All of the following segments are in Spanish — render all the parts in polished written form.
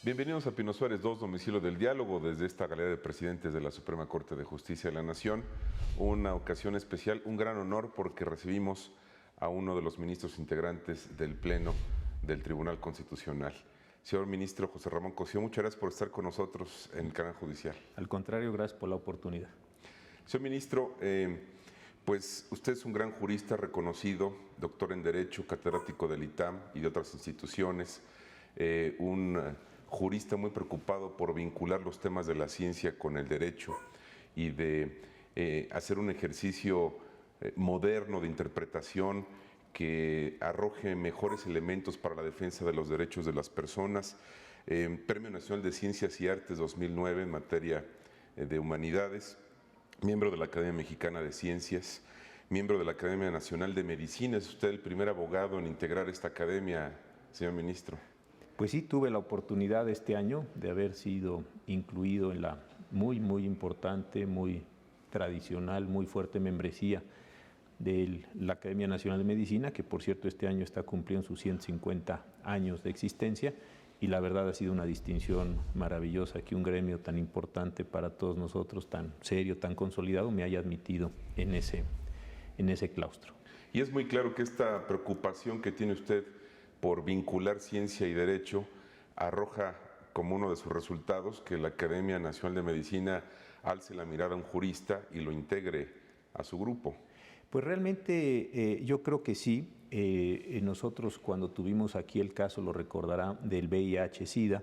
Bienvenidos a Pino Suárez 2, domicilio del diálogo, desde esta galería de presidentes de la Suprema Corte de Justicia de la Nación. Una ocasión especial, un gran honor porque recibimos a uno de los ministros integrantes del Pleno del Tribunal Constitucional. Señor ministro José Ramón Cosío, muchas gracias por estar con nosotros en el canal judicial. Al contrario, gracias por la oportunidad. Señor ministro, pues usted es un gran jurista reconocido, doctor en Derecho, catedrático del ITAM y de otras instituciones, un jurista muy preocupado por vincular los temas de la ciencia con el derecho y de hacer un ejercicio moderno de interpretación que arroje mejores elementos para la defensa de los derechos de las personas. Premio Nacional de Ciencias y Artes 2009 en materia de humanidades, miembro de la Academia Mexicana de Ciencias, miembro de la Academia Nacional de Medicina. Es usted el primer abogado en integrar esta academia, señor ministro. Pues sí, tuve la oportunidad este año de haber sido incluido en la muy importante, muy tradicional, muy fuerte membresía de la Academia Nacional de Medicina, que por cierto este año está cumpliendo sus 150 años de existencia, y la verdad ha sido una distinción maravillosa que un gremio tan importante para todos nosotros, tan serio, tan consolidado, me haya admitido en ese claustro. Y es muy claro que esta preocupación que tiene usted por vincular ciencia y derecho arroja como uno de sus resultados que la Academia Nacional de Medicina alce la mirada a un jurista y lo integre a su grupo. Pues realmente yo creo que sí. Nosotros cuando tuvimos aquí el caso, lo recordará, del VIH-Sida,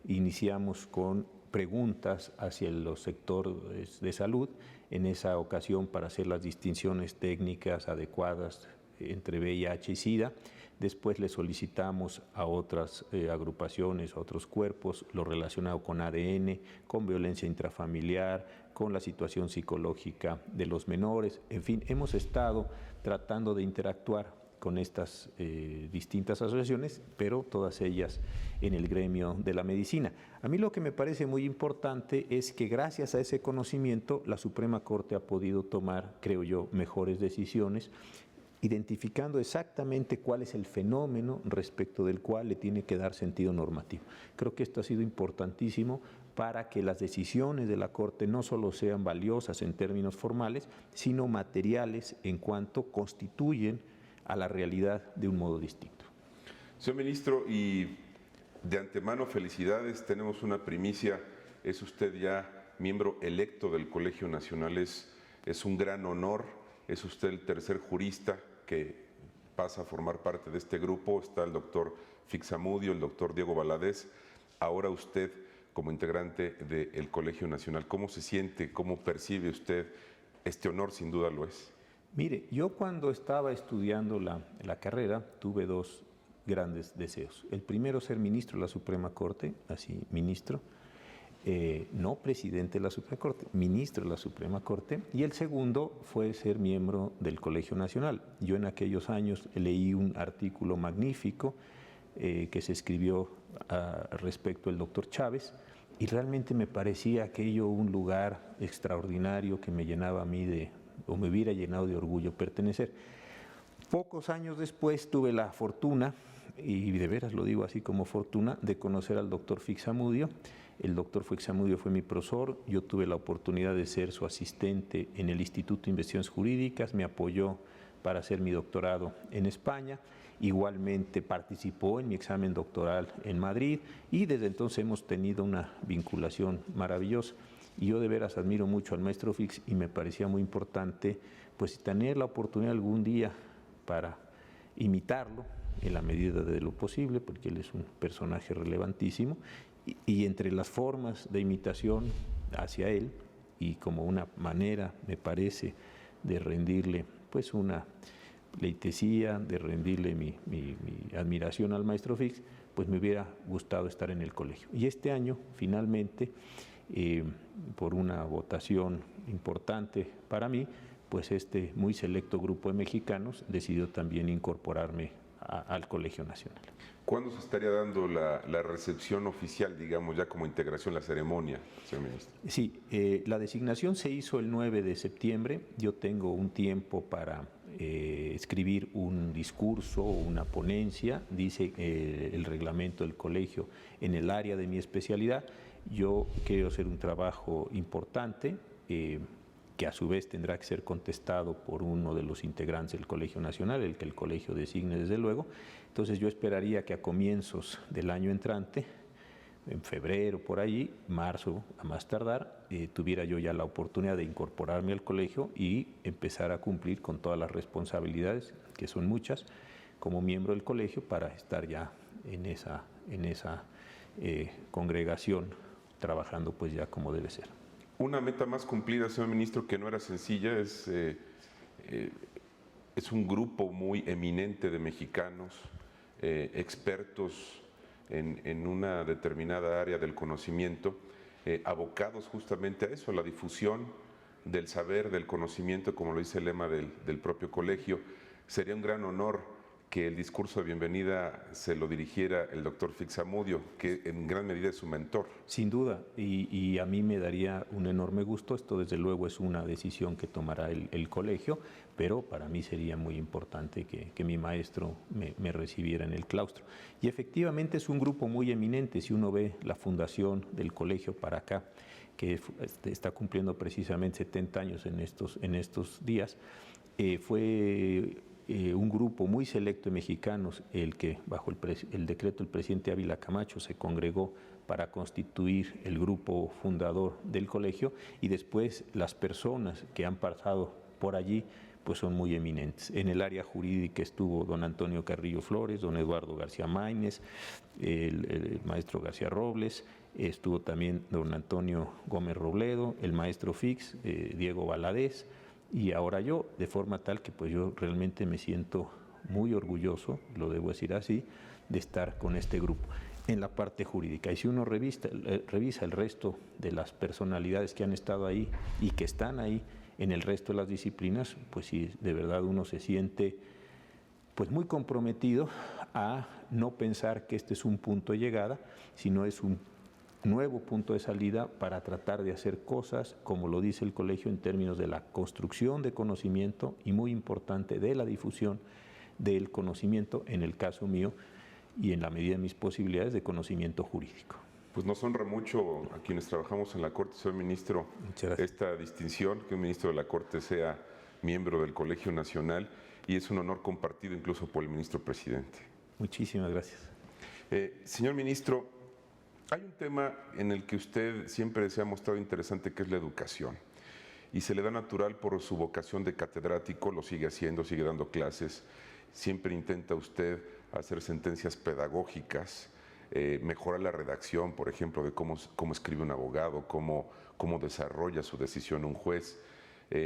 iniciamos con preguntas hacia los sectores de salud, en esa ocasión para hacer las distinciones técnicas adecuadas entre VIH y SIDA. Después le solicitamos a otras agrupaciones, a otros cuerpos, lo relacionado con ADN, con violencia intrafamiliar, con la situación psicológica de los menores. En fin, hemos estado tratando de interactuar con estas distintas asociaciones, pero todas ellas en el gremio de la medicina. A mí lo que me parece muy importante es que gracias a ese conocimiento la Suprema Corte ha podido tomar, creo yo, mejores decisiones, identificando exactamente cuál es el fenómeno respecto del cual le tiene que dar sentido normativo. Creo que esto ha sido importantísimo para que las decisiones de la Corte no solo sean valiosas en términos formales, sino materiales en cuanto constituyen a la realidad de un modo distinto. Señor ministro, y de antemano felicidades, tenemos una primicia, es usted ya miembro electo del Colegio Nacional, es un gran honor, es usted el tercer jurista que pasa a formar parte de este grupo. Está el doctor Fixamudio, el doctor Diego Valadez, ahora usted como integrante del Colegio Nacional. ¿Cómo se siente, cómo percibe usted este honor? Sin duda lo es. Mire, yo cuando estaba estudiando la carrera tuve dos grandes deseos. El primero, ser ministro de la Suprema Corte, así ministro, no presidente de la Suprema Corte, ministro de la Suprema Corte, y el segundo fue ser miembro del Colegio Nacional. Yo en aquellos años leí un artículo magnífico que se escribió respecto al doctor Chávez, y realmente me parecía aquello un lugar extraordinario que me llenaba a mí o me hubiera llenado de orgullo pertenecer. Pocos años después tuve la fortuna, y de veras lo digo así como fortuna, de conocer al doctor Fixamudio. El doctor Fixamudio fue mi profesor, yo tuve la oportunidad de ser su asistente en el Instituto de Investigaciones Jurídicas, me apoyó para hacer mi doctorado en España, igualmente participó en mi examen doctoral en Madrid, y desde entonces hemos tenido una vinculación maravillosa. Y yo de veras admiro mucho al maestro Fix, y me parecía muy importante pues tener la oportunidad algún día para imitarlo en la medida de lo posible, porque él es un personaje relevantísimo, y entre las formas de imitación hacia él, y como una manera, me parece, de rendirle pues una pleitesía, de rendirle mi admiración al maestro Fix, pues me hubiera gustado estar en el colegio. Y este año, finalmente, por una votación importante para mí, pues este muy selecto grupo de mexicanos decidió también incorporarme al Colegio Nacional. ¿Cuándo se estaría dando la recepción oficial, digamos, ya como integración, la ceremonia, señor ministro? Sí, la designación se hizo el 9 de septiembre. Yo tengo un tiempo para escribir un discurso o una ponencia, dice el reglamento del colegio, en el área de mi especialidad. Yo quiero hacer un trabajo importante que a su vez tendrá que ser contestado por uno de los integrantes del Colegio Nacional, el que el colegio designe desde luego. Entonces yo esperaría que a comienzos del año entrante, en febrero por allí, marzo a más tardar, tuviera yo ya la oportunidad de incorporarme al colegio y empezar a cumplir con todas las responsabilidades, que son muchas, como miembro del colegio, para estar ya en esa congregación trabajando pues ya como debe ser. Una meta más cumplida, señor ministro, que no era sencilla, es un grupo muy eminente de mexicanos, expertos en una determinada área del conocimiento, abocados justamente a eso, a la difusión del saber, del conocimiento, como lo dice el lema del propio colegio. Sería un gran honor que el discurso de bienvenida se lo dirigiera el doctor Fix-Amudio, que en gran medida es su mentor. Sin duda, y a mí me daría un enorme gusto. Esto desde luego es una decisión que tomará el colegio, pero para mí sería muy importante que mi maestro me recibiera en el claustro. Y efectivamente es un grupo muy eminente. Si uno ve la fundación del colegio para acá, que está cumpliendo precisamente 70 años en estos días, fue un grupo muy selecto de mexicanos el que bajo el decreto del presidente Ávila Camacho se congregó para constituir el grupo fundador del colegio, y después las personas que han pasado por allí pues son muy eminentes. En el área jurídica estuvo don Antonio Carrillo Flores, don Eduardo García Maínez, el maestro García Robles, estuvo también don Antonio Gómez Robledo, el maestro Fix, Diego Valadez, y ahora yo, de forma tal que pues yo realmente me siento muy orgulloso, lo debo decir así, de estar con este grupo en la parte jurídica. Y si uno revisa el resto de las personalidades que han estado ahí y que están ahí en el resto de las disciplinas, pues sí, de verdad uno se siente pues muy comprometido a no pensar que este es un punto de llegada, sino es un nuevo punto de salida para tratar de hacer cosas, como lo dice el colegio, en términos de la construcción de conocimiento y, muy importante, de la difusión del conocimiento, en el caso mío y en la medida de mis posibilidades, de conocimiento jurídico. Pues nos honra mucho a quienes trabajamos en la Corte, señor ministro, esta distinción, que un ministro de la Corte sea miembro del Colegio Nacional, y es un honor compartido incluso por el ministro presidente. Muchísimas gracias. Señor ministro, hay un tema en el que usted siempre se ha mostrado interesante, que es la educación, y se le da natural por su vocación de catedrático, lo sigue haciendo, sigue dando clases, siempre intenta usted hacer sentencias pedagógicas, mejorar la redacción, por ejemplo, de cómo escribe un abogado, cómo desarrolla su decisión un juez,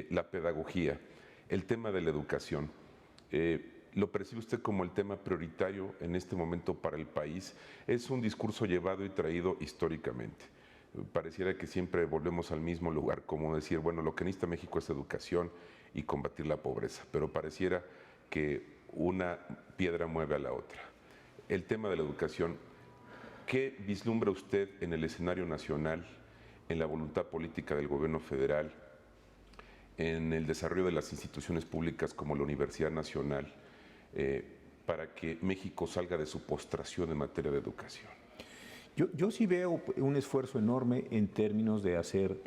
la pedagogía, el tema de la educación. ¿Lo percibe usted como el tema prioritario en este momento para el país? Es un discurso llevado y traído históricamente. Pareciera que siempre volvemos al mismo lugar, como decir, bueno, lo que necesita México es educación y combatir la pobreza, pero pareciera que una piedra mueve a la otra. El tema de la educación, ¿qué vislumbra usted en el escenario nacional, en la voluntad política del gobierno federal, en el desarrollo de las instituciones públicas como la Universidad Nacional, para que México salga de su postración en materia de educación? Yo sí veo un esfuerzo enorme en términos de hacer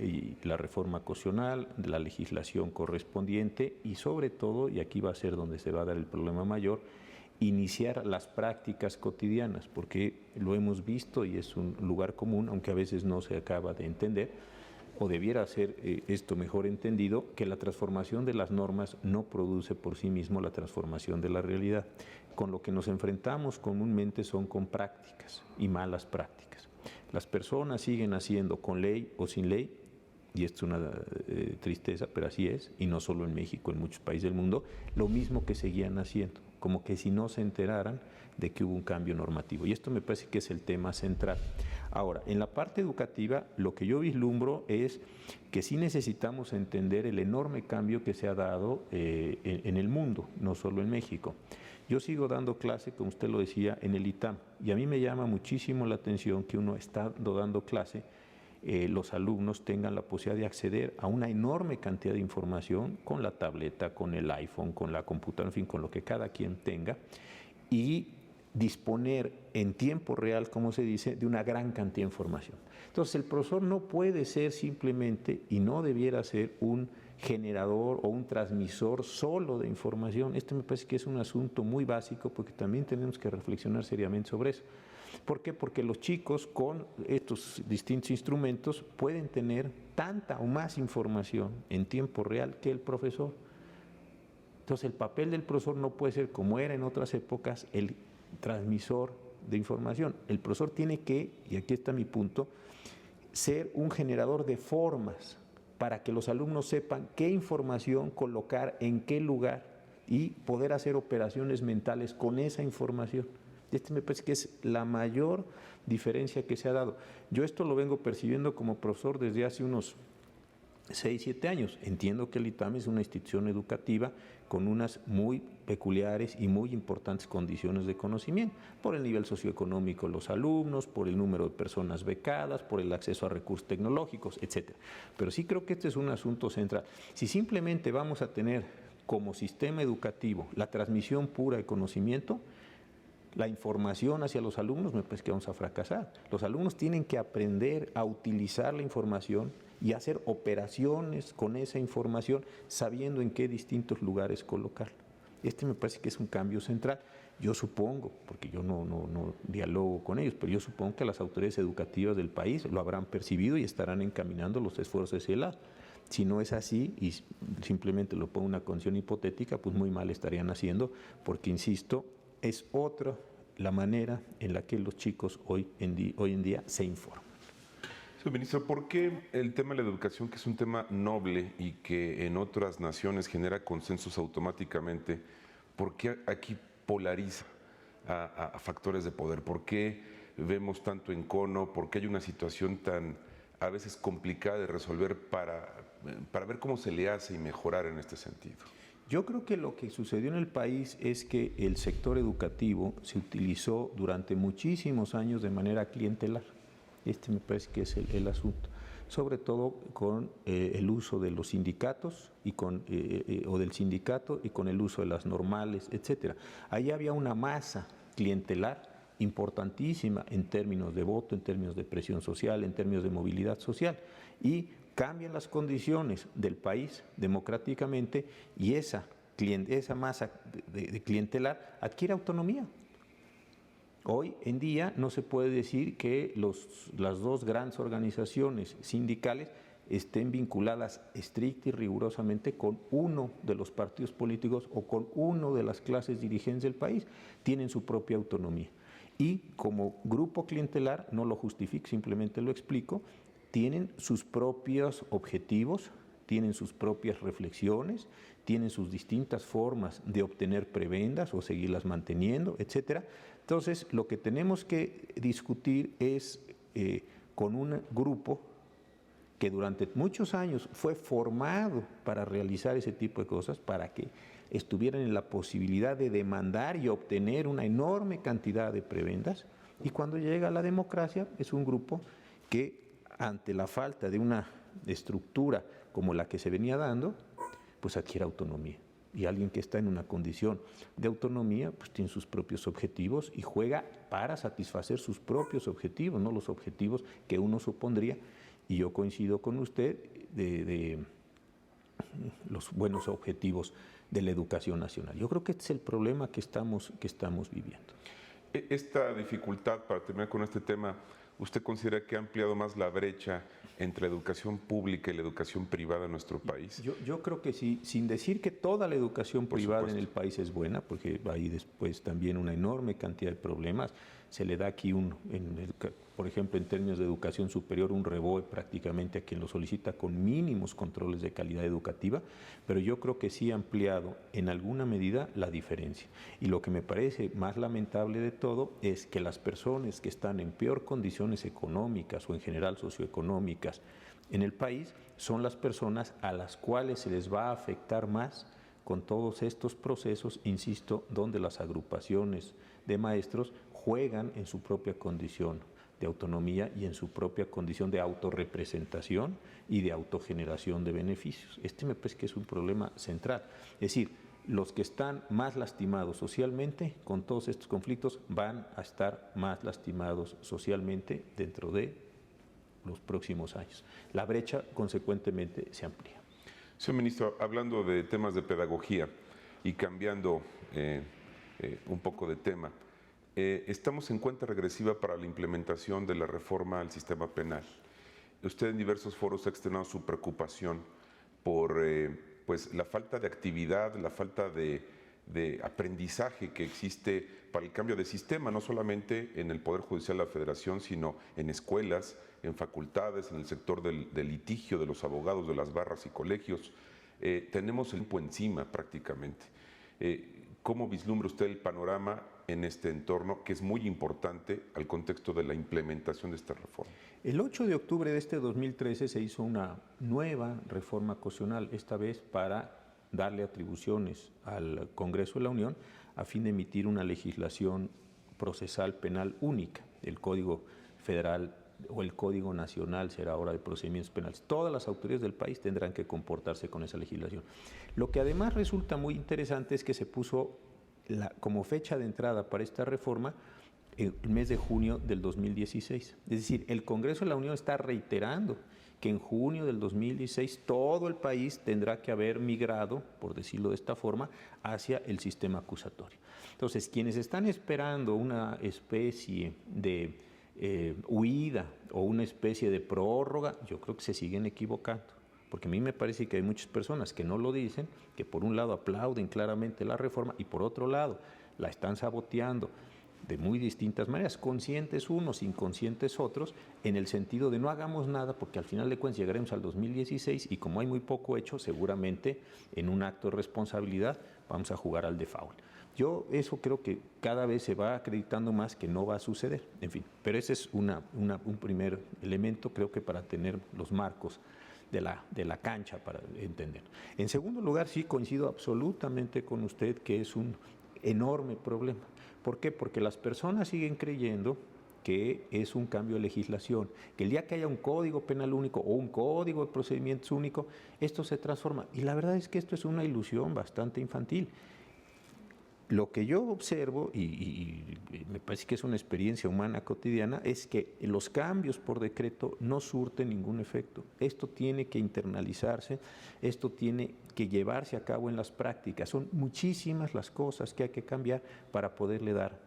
la reforma constitucional, la legislación correspondiente y, sobre todo, y aquí va a ser donde se va a dar el problema mayor, iniciar las prácticas cotidianas, porque lo hemos visto y es un lugar común, aunque a veces no se acaba de entender, o debiera ser esto mejor entendido, que la transformación de las normas no produce por sí mismo la transformación de la realidad. Con lo que nos enfrentamos comúnmente son con prácticas y malas prácticas. Las personas siguen haciendo, con ley o sin ley, y esto es una tristeza, pero así es, y no solo en México, en muchos países del mundo, lo mismo que seguían haciendo, como que si no se enteraran de que hubo un cambio normativo. Y esto me parece que es el tema central. Ahora, en la parte educativa, lo que yo vislumbro es que sí necesitamos entender el enorme cambio que se ha dado en el mundo, no solo en México. Yo sigo dando clase, como usted lo decía, en el ITAM, y a mí me llama muchísimo la atención que uno está dando clase los alumnos tengan la posibilidad de acceder a una enorme cantidad de información con la tableta, con el iPhone, con la computadora, en fin, con lo que cada quien tenga, y disponer en tiempo real, como se dice, de una gran cantidad de información. Entonces, el profesor no puede ser simplemente, y no debiera ser, un generador o un transmisor solo de información. Este me parece que es un asunto muy básico, porque también tenemos que reflexionar seriamente sobre eso. ¿Por qué? Porque los chicos con estos distintos instrumentos pueden tener tanta o más información en tiempo real que el profesor. Entonces, el papel del profesor no puede ser, como era en otras épocas, el transmisor de información. El profesor tiene que, y aquí está mi punto, ser un generador de formas para que los alumnos sepan qué información colocar en qué lugar y poder hacer operaciones mentales con esa información. Este me parece que es la mayor diferencia que se ha dado. Yo esto lo vengo percibiendo como profesor desde hace unos 6, 7 años. Entiendo que el ITAM es una institución educativa con unas muy peculiares y muy importantes condiciones de conocimiento, por el nivel socioeconómico de los alumnos, por el número de personas becadas, por el acceso a recursos tecnológicos, etc. Pero sí creo que este es un asunto central. Si simplemente vamos a tener como sistema educativo la transmisión pura de conocimiento, la información hacia los alumnos, me parece que vamos a fracasar. Los alumnos tienen que aprender a utilizar la información y hacer operaciones con esa información, sabiendo en qué distintos lugares colocarla. Este me parece que es un cambio central. Yo supongo, porque yo no dialogo con ellos, pero yo supongo que las autoridades educativas del país lo habrán percibido y estarán encaminando los esfuerzos hacia el lado. Si no es así y simplemente lo pongo en una condición hipotética, pues muy mal estarían haciendo, porque, insisto, es otra la manera en la que los chicos hoy en día se informan. Sí, ministro, ¿por qué el tema de la educación, que es un tema noble y que en otras naciones genera consensos automáticamente, por qué aquí polariza a factores de poder? ¿Por qué vemos tanto encono? ¿Por qué hay una situación tan a veces complicada de resolver para ver cómo se le hace y mejorar en este sentido? Yo creo que lo que sucedió en el país es que el sector educativo se utilizó durante muchísimos años de manera clientelar. Este me parece que es el asunto, sobre todo con el uso de los sindicatos o del sindicato y con el uso de las normales, etcétera. Ahí había una masa clientelar importantísima en términos de voto, en términos de presión social, en términos de movilidad social, y cambian las condiciones del país democráticamente y esa masa de clientelar adquiere autonomía. Hoy en día no se puede decir que las dos grandes organizaciones sindicales estén vinculadas estricta y rigurosamente con uno de los partidos políticos o con uno de las clases dirigentes del país. Tienen su propia autonomía. Y como grupo clientelar, no lo justifico, simplemente lo explico, tienen sus propios objetivos, tienen sus propias reflexiones, tienen sus distintas formas de obtener prebendas o seguirlas manteniendo, etcétera. Entonces, lo que tenemos que discutir es con un grupo que durante muchos años fue formado para realizar ese tipo de cosas, para que estuvieran en la posibilidad de demandar y obtener una enorme cantidad de prebendas, y cuando llega la democracia es un grupo que, ante la falta de una estructura como la que se venía dando, pues adquiere autonomía. Y alguien que está en una condición de autonomía, pues tiene sus propios objetivos y juega para satisfacer sus propios objetivos, no los objetivos que uno supondría. Y yo coincido con usted de los buenos objetivos de la educación nacional. Yo creo que este es el problema que estamos viviendo. Esta dificultad, para terminar con este tema, ¿usted considera que ha ampliado más la brecha entre la educación pública y la educación privada en nuestro país? Yo creo que sí, sin decir que toda la educación privada en el país es buena, porque hay después también una enorme cantidad de problemas. Se le da aquí, por ejemplo, en términos de educación superior, un REBOE prácticamente a quien lo solicita con mínimos controles de calidad educativa, pero yo creo que sí ha ampliado en alguna medida la diferencia. Y lo que me parece más lamentable de todo es que las personas que están en peor condiciones económicas o en general socioeconómicas en el país son las personas a las cuales se les va a afectar más con todos estos procesos, insisto, donde las agrupaciones de maestros juegan en su propia condición de autonomía y en su propia condición de autorrepresentación y de autogeneración de beneficios. Me parece que es un problema central. Es decir, los que están más lastimados socialmente con todos estos conflictos van a estar más lastimados socialmente dentro de los próximos años. La brecha, consecuentemente, se amplía. Señor ministro, hablando de temas de pedagogía y cambiando un poco de tema, estamos en cuenta regresiva para la implementación de la reforma al sistema penal. Usted en diversos foros ha externado su preocupación por pues, la falta de actividad, la falta de aprendizaje que existe para el cambio de sistema, no solamente en el Poder Judicial de la Federación, sino en escuelas, en facultades, en el sector del litigio, de los abogados, de las barras y colegios. Tenemos el tiempo encima prácticamente. ¿Cómo vislumbra usted el panorama en este entorno, que es muy importante al contexto de la implementación de esta reforma? El 8 de octubre de este 2013 se hizo una nueva reforma constitucional, esta vez para darle atribuciones al Congreso de la Unión a fin de emitir una legislación procesal penal única. El Código Federal o el Código Nacional será ahora de procedimientos penales. Todas las autoridades del país tendrán que comportarse con esa legislación. Lo que además resulta muy interesante es que se puso como fecha de entrada para esta reforma el mes de junio del 2016. Es decir, el Congreso de la Unión está reiterando que en junio del 2016 todo el país tendrá que haber migrado, por decirlo de esta forma, hacia el sistema acusatorio. Entonces, quienes están esperando una especie de huida o una especie de prórroga, yo creo que se siguen equivocando, porque a mí me parece que hay muchas personas que no lo dicen, que por un lado aplauden claramente la reforma y por otro lado la están saboteando de muy distintas maneras, conscientes unos, inconscientes otros, en el sentido de no hagamos nada porque al final de cuentas llegaremos al 2016 y como hay muy poco hecho, seguramente en un acto de responsabilidad vamos a jugar al default. Yo eso creo que cada vez se va acreditando más que no va a suceder, en fin, pero ese es un primer elemento, creo que para tener los marcos de la cancha para entender. En segundo lugar, sí coincido absolutamente con usted que es un enorme problema. ¿Por qué? Porque las personas siguen creyendo que es un cambio de legislación, que el día que haya un código penal único o un código de procedimientos único, esto se transforma. Y la verdad es que esto es una ilusión bastante infantil. Lo que yo observo, y me parece que es una experiencia humana cotidiana, es que los cambios por decreto no surten ningún efecto. Esto tiene que internalizarse, esto tiene que llevarse a cabo en las prácticas. Son muchísimas las cosas que hay que cambiar para poderle dar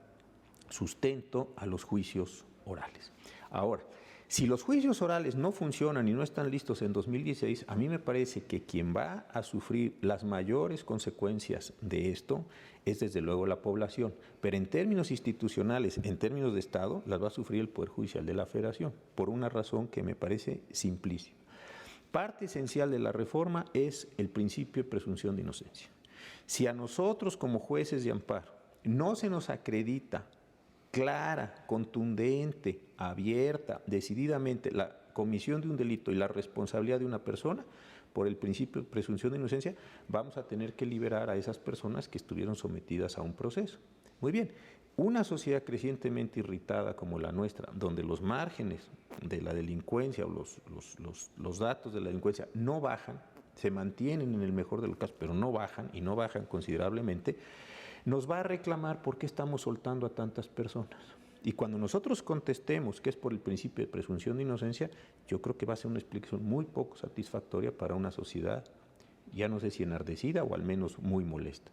sustento a los juicios orales. Ahora, si los juicios orales no funcionan y no están listos en 2016, a mí me parece que quien va a sufrir las mayores consecuencias de esto es desde luego la población, pero en términos institucionales, en términos de Estado, las va a sufrir el Poder Judicial de la Federación, por una razón que me parece simplísima. Parte esencial de la reforma es el principio de presunción de inocencia. Si a nosotros como jueces de amparo no se nos acredita clara, contundente, abierta, decididamente la comisión de un delito y la responsabilidad de una persona por el principio de presunción de inocencia, vamos a tener que liberar a esas personas que estuvieron sometidas a un proceso. Muy bien, una sociedad crecientemente irritada como la nuestra, donde los márgenes de la delincuencia o los datos de la delincuencia no bajan, se mantienen en el mejor de los casos, pero no bajan y no bajan considerablemente, nos va a reclamar por qué estamos soltando a tantas personas. Y cuando nosotros contestemos que es por el principio de presunción de inocencia, yo creo que va a ser una explicación muy poco satisfactoria para una sociedad, ya no sé si enardecida o al menos muy molesta.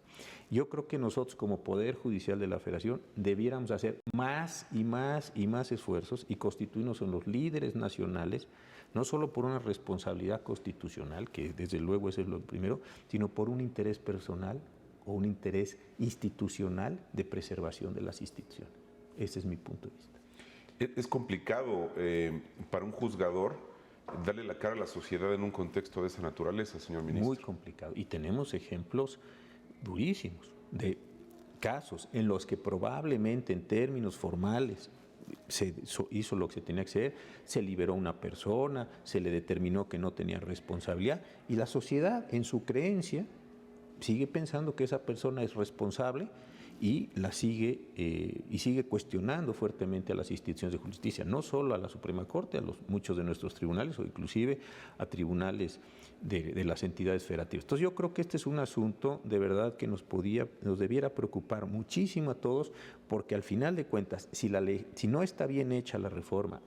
Yo creo que nosotros como Poder Judicial de la Federación debiéramos hacer más y más y más esfuerzos y constituirnos en los líderes nacionales, no solo por una responsabilidad constitucional, que desde luego eso es lo primero, sino por un interés personal o un interés institucional de preservación de las instituciones. Ese es mi punto de vista. Es complicado para un juzgador darle la cara a la sociedad en un contexto de esa naturaleza, señor ministro. Muy complicado. Y tenemos ejemplos durísimos de casos en los que probablemente en términos formales se hizo lo que se tenía que hacer, se liberó una persona, se le determinó que no tenía responsabilidad y la sociedad en su creencia sigue pensando que esa persona es responsable y sigue cuestionando fuertemente a las instituciones de justicia, no solo a la Suprema Corte, a muchos de nuestros tribunales o inclusive a tribunales de las entidades federativas. Entonces yo creo que este es un asunto de verdad que nos debiera preocupar muchísimo a todos, porque al final de cuentas, si no está bien hecha la reforma,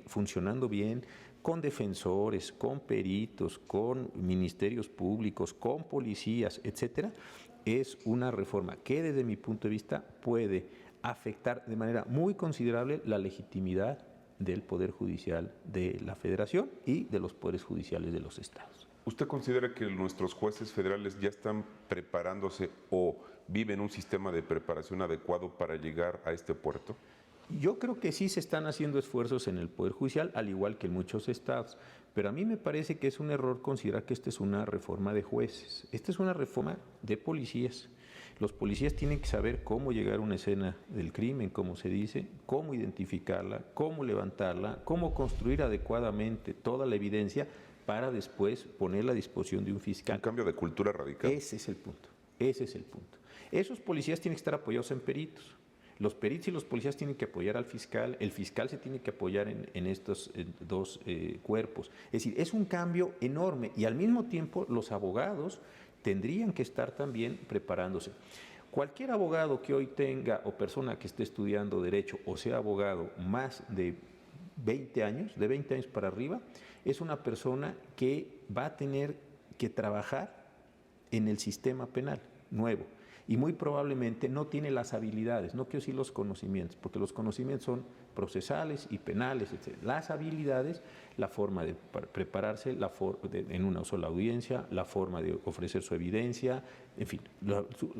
funcionando bien, con defensores, con peritos, con ministerios públicos, con policías, etcétera, es una reforma que desde mi punto de vista puede afectar de manera muy considerable la legitimidad del Poder Judicial de la Federación y de los poderes judiciales de los estados. ¿Usted considera que nuestros jueces federales ya están preparándose o viven un sistema de preparación adecuado para llegar a este puerto? Yo creo que sí se están haciendo esfuerzos en el Poder Judicial, al igual que en muchos estados, pero a mí me parece que es un error considerar que esta es una reforma de jueces. Esta es una reforma de policías. Los policías tienen que saber cómo llegar a una escena del crimen, como se dice, cómo identificarla, cómo levantarla, cómo construir adecuadamente toda la evidencia para después ponerla a disposición de un fiscal. Un cambio de cultura radical. Ese es el punto, ese es el punto. Esos policías tienen que estar apoyados en peritos. Los peritos y los policías tienen que apoyar al fiscal, el fiscal se tiene que apoyar en estos dos cuerpos. Es decir, es un cambio enorme y al mismo tiempo los abogados tendrían que estar también preparándose. Cualquier abogado que hoy tenga o persona que esté estudiando derecho o sea abogado más de 20 años para arriba, es una persona que va a tener que trabajar en el sistema penal nuevo. Y muy probablemente no tiene las habilidades, no quiero decir los conocimientos, porque los conocimientos son procesales y penales, etc. Las habilidades, la forma de prepararse en una sola audiencia, la forma de ofrecer su evidencia, en fin,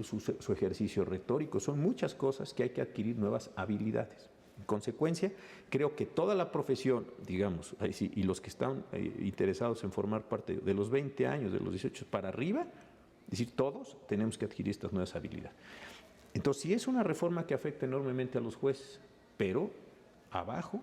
su ejercicio retórico, son muchas cosas que hay que adquirir nuevas habilidades. En consecuencia, creo que toda la profesión, digamos, y los que están interesados en formar parte de los 20 años, de los 18 para arriba, es decir, todos tenemos que adquirir estas nuevas habilidades. Entonces, sí es una reforma que afecta enormemente a los jueces, pero abajo,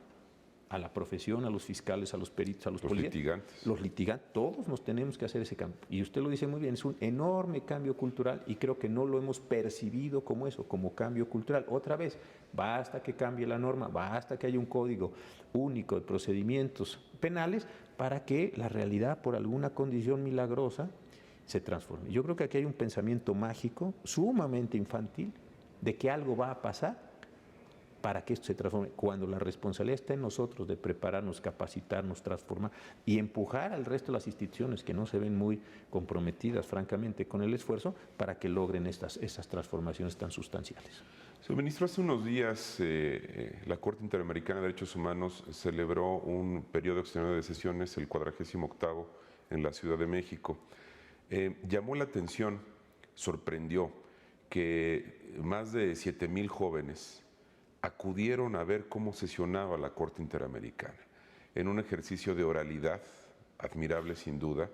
a la profesión, a los fiscales, a los peritos, a los policías, los litigantes, todos nos tenemos que hacer ese cambio. Y usted lo dice muy bien, es un enorme cambio cultural y creo que no lo hemos percibido como eso, como cambio cultural. Otra vez, basta que cambie la norma, basta que haya un código único de procedimientos penales para que la realidad, por alguna condición milagrosa, se transforme. Yo creo que aquí hay un pensamiento mágico, sumamente infantil, de que algo va a pasar para que esto se transforme, cuando la responsabilidad está en nosotros de prepararnos, capacitarnos, transformar y empujar al resto de las instituciones que no se ven muy comprometidas, francamente, con el esfuerzo para que logren esas transformaciones tan sustanciales. Señor ministro, hace unos días la Corte Interamericana de Derechos Humanos celebró un periodo extraordinario de sesiones, el 48º, en la Ciudad de México. Llamó la atención, sorprendió, que más de 7,000 jóvenes acudieron a ver cómo sesionaba la Corte Interamericana, en un ejercicio de oralidad, admirable sin duda,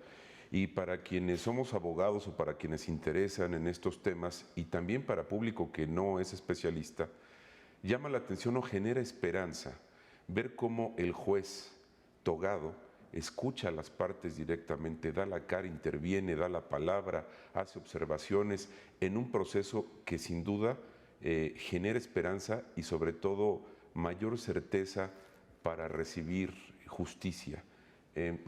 y para quienes somos abogados o para quienes interesan en estos temas, y también para público que no es especialista, llama la atención o genera esperanza ver cómo el juez togado escucha a las partes directamente, da la cara, interviene, da la palabra, hace observaciones en un proceso que sin duda genera esperanza y sobre todo mayor certeza para recibir justicia.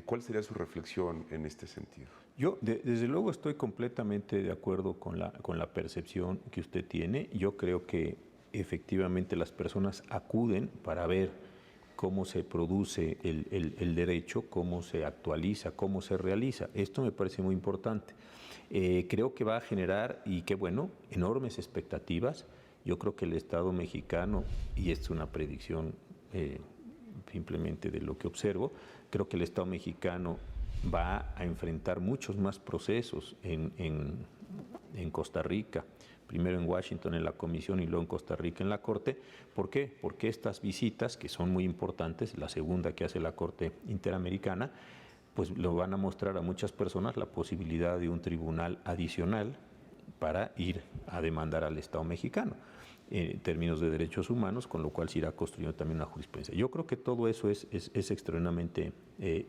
¿Cuál sería su reflexión en este sentido? Yo, desde luego, estoy completamente de acuerdo con la percepción que usted tiene. Yo creo que efectivamente las personas acuden para ver cómo se produce el derecho, cómo se actualiza, cómo se realiza. Esto me parece muy importante. Creo que va a generar, y qué bueno, enormes expectativas. Yo creo que el Estado mexicano, y esto es una predicción simplemente de lo que observo, creo que el Estado mexicano va a enfrentar muchos más procesos en Costa Rica, primero en Washington en la Comisión y luego en Costa Rica en la Corte. ¿Por qué? Porque estas visitas, que son muy importantes, la segunda que hace la Corte Interamericana, pues lo van a mostrar a muchas personas la posibilidad de un tribunal adicional para ir a demandar al Estado mexicano. en términos de derechos humanos, con lo cual se irá construyendo también una jurisprudencia. Yo creo que todo eso es extremadamente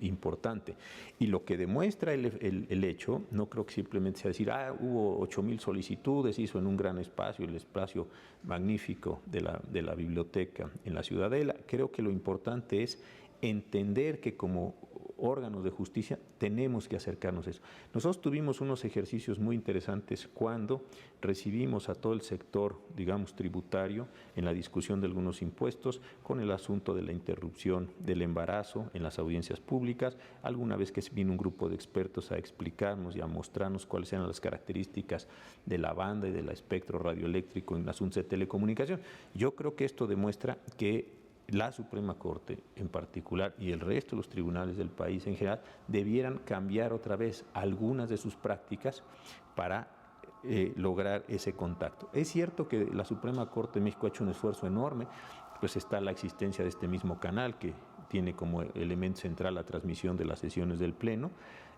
importante. Y lo que demuestra el hecho, no creo que simplemente sea decir, hubo 8,000 solicitudes, hizo en un gran espacio, el espacio magnífico de la biblioteca en la Ciudadela. Creo que lo importante es entender que como órganos de justicia tenemos que acercarnos a eso. Nosotros tuvimos unos ejercicios muy interesantes cuando recibimos a todo el sector, digamos, tributario en la discusión de algunos impuestos con el asunto de la interrupción del embarazo en las audiencias públicas. Alguna vez que vino un grupo de expertos a explicarnos y a mostrarnos cuáles eran las características de la banda y del espectro radioeléctrico en asuntos de telecomunicación. Yo creo que esto demuestra que la Suprema Corte en particular y el resto de los tribunales del país en general debieran cambiar otra vez algunas de sus prácticas para lograr ese contacto. Es cierto que la Suprema Corte de México ha hecho un esfuerzo enorme, pues está la existencia de este mismo canal que tiene como elemento central la transmisión de las sesiones del Pleno,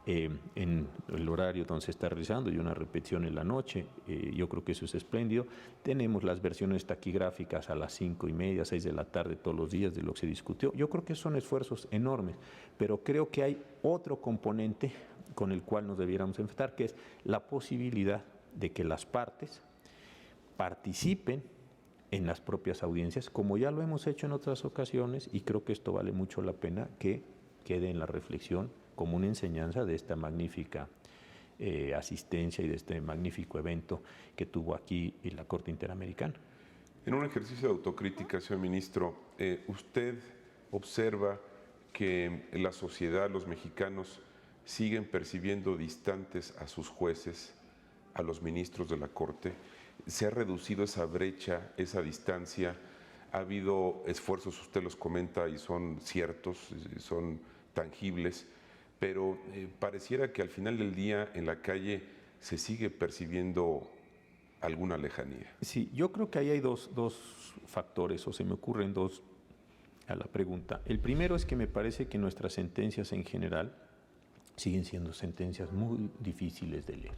en el horario donde se está realizando y una repetición en la noche. Yo creo que eso es espléndido. Tenemos las versiones taquigráficas a las 5:30, 6 de la tarde todos los días de lo que se discutió. Yo creo que son esfuerzos enormes, pero creo que hay otro componente con el cual nos debiéramos enfrentar, que es la posibilidad de que las partes participen en las propias audiencias, como ya lo hemos hecho en otras ocasiones, y creo que esto vale mucho la pena que quede en la reflexión como una enseñanza de esta magnífica asistencia y de este magnífico evento que tuvo aquí en la Corte Interamericana. En un ejercicio de autocrítica, señor ministro, ¿usted observa que en la sociedad los mexicanos siguen percibiendo distantes a sus jueces, a los ministros de la Corte? ¿Se ha reducido esa brecha, esa distancia? ¿Ha habido esfuerzos, usted los comenta y son ciertos, son tangibles, pero pareciera que al final del día en la calle se sigue percibiendo alguna lejanía? Sí, yo creo que ahí hay dos factores, o se me ocurren dos a la pregunta. El primero es que me parece que nuestras sentencias en general siguen siendo sentencias muy difíciles de leer.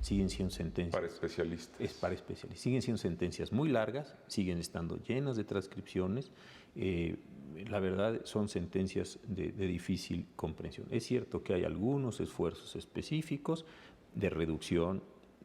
Siguen siendo sentencias... Para especialistas. Es para especialistas. Siguen siendo sentencias muy largas, siguen estando llenas de transcripciones. La verdad, son sentencias de difícil comprensión. Es cierto que hay algunos esfuerzos específicos de reducción,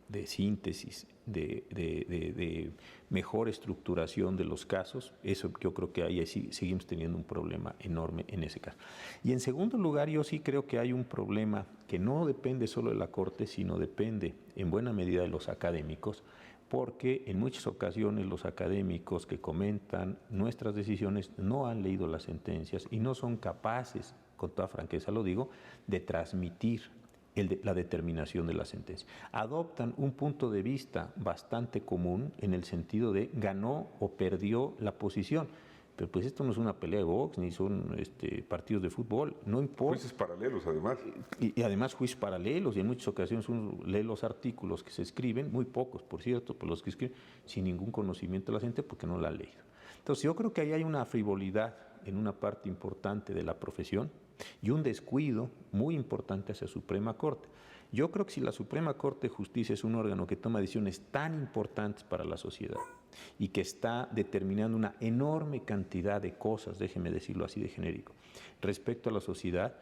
de síntesis, de mejor estructuración de los casos. Eso yo creo que ahí seguimos teniendo un problema enorme en ese caso. Y en segundo lugar, yo sí creo que hay un problema que no depende solo de la Corte, sino depende en buena medida de los académicos, porque en muchas ocasiones los académicos que comentan nuestras decisiones no han leído las sentencias y no son capaces, con toda franqueza lo digo, de transmitir la determinación de la sentencia. Adoptan un punto de vista bastante común en el sentido de ganó o perdió la posición. Pero pues esto no es una pelea de box, ni son partidos de fútbol, no importa. Juicios paralelos, además. Y además juicios paralelos, y en muchas ocasiones uno lee los artículos que se escriben, muy pocos, por cierto, pero los que escriben sin ningún conocimiento de la gente porque no la ha leído. Entonces yo creo que ahí hay una frivolidad en una parte importante de la profesión y un descuido muy importante hacia la Suprema Corte. Yo creo que si la Suprema Corte de Justicia es un órgano que toma decisiones tan importantes para la sociedad y que está determinando una enorme cantidad de cosas, déjeme decirlo así de genérico, respecto a la sociedad,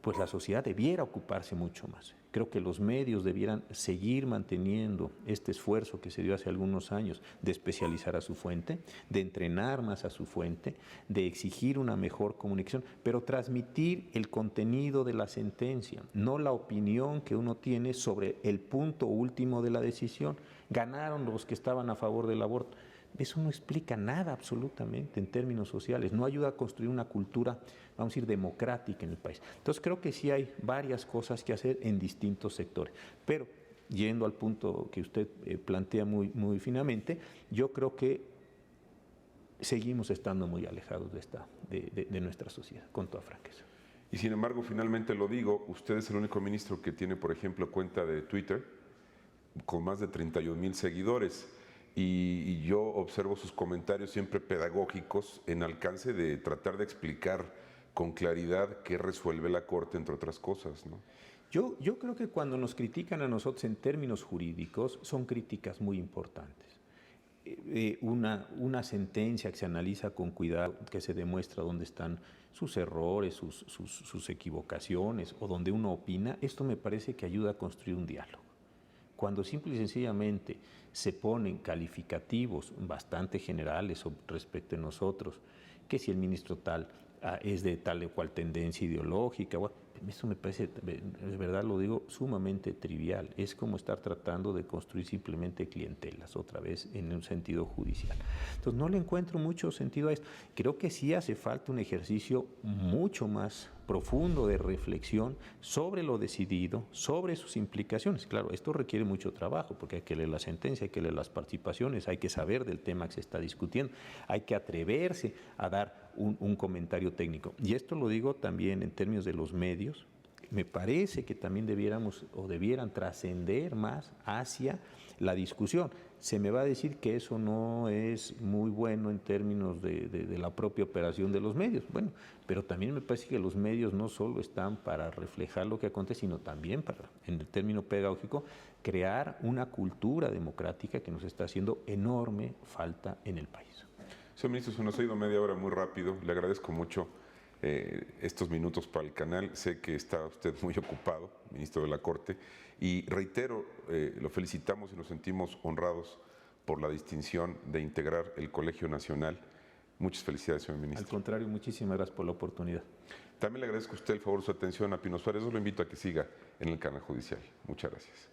pues la sociedad debiera ocuparse mucho más. Creo que los medios debieran seguir manteniendo este esfuerzo que se dio hace algunos años de especializar a su fuente, de entrenar más a su fuente, de exigir una mejor comunicación, pero transmitir el contenido de la sentencia, no la opinión que uno tiene sobre el punto último de la decisión. Ganaron los que estaban a favor del aborto. Eso no explica nada absolutamente en términos sociales, no ayuda a construir una cultura, vamos a decir, democrática en el país. Entonces creo que sí hay varias cosas que hacer en distintos sectores, pero yendo al punto que usted plantea muy finamente, yo creo que seguimos estando muy alejados de nuestra sociedad, con toda franqueza. Y sin embargo, finalmente lo digo, usted es el único ministro que tiene, por ejemplo, cuenta de Twitter con más de 31,000 seguidores. Y yo observo sus comentarios siempre pedagógicos en alcance de tratar de explicar con claridad qué resuelve la Corte, entre otras cosas, ¿no? Yo creo que cuando nos critican a nosotros en términos jurídicos son críticas muy importantes. una sentencia que se analiza con cuidado, que se demuestra dónde están sus errores, sus equivocaciones, o donde uno opina, esto me parece que ayuda a construir un diálogo. Cuando simple y sencillamente se ponen calificativos bastante generales respecto a nosotros, que si el ministro tal es de tal o cual tendencia ideológica, esto me parece, de verdad lo digo, sumamente trivial. Es como estar tratando de construir simplemente clientelas, otra vez en un sentido judicial. Entonces no le encuentro mucho sentido a esto. Creo que sí hace falta un ejercicio mucho más profundo de reflexión sobre lo decidido, sobre sus implicaciones. Claro, esto requiere mucho trabajo, porque hay que leer la sentencia, hay que leer las participaciones, hay que saber del tema que se está discutiendo, hay que atreverse a dar un comentario técnico. Y esto lo digo también en términos de los medios. Me parece que también debiéramos o debieran trascender más hacia la discusión. Se me va a decir que eso no es muy bueno en términos de la propia operación de los medios. Bueno, pero también me parece que los medios no solo están para reflejar lo que acontece, sino también para, en el término pedagógico, crear una cultura democrática que nos está haciendo enorme falta en el país. Señor ministro, se nos ha ido media hora muy rápido. Le agradezco mucho estos minutos para el canal. Sé que está usted muy ocupado, ministro de la Corte, y reitero, lo felicitamos y nos sentimos honrados por la distinción de integrar el Colegio Nacional. Muchas felicidades, señor ministro. Al contrario, muchísimas gracias por la oportunidad. También le agradezco a usted el favor de su atención a Pino Suárez. Yo lo invito a que siga en el canal judicial. Muchas gracias.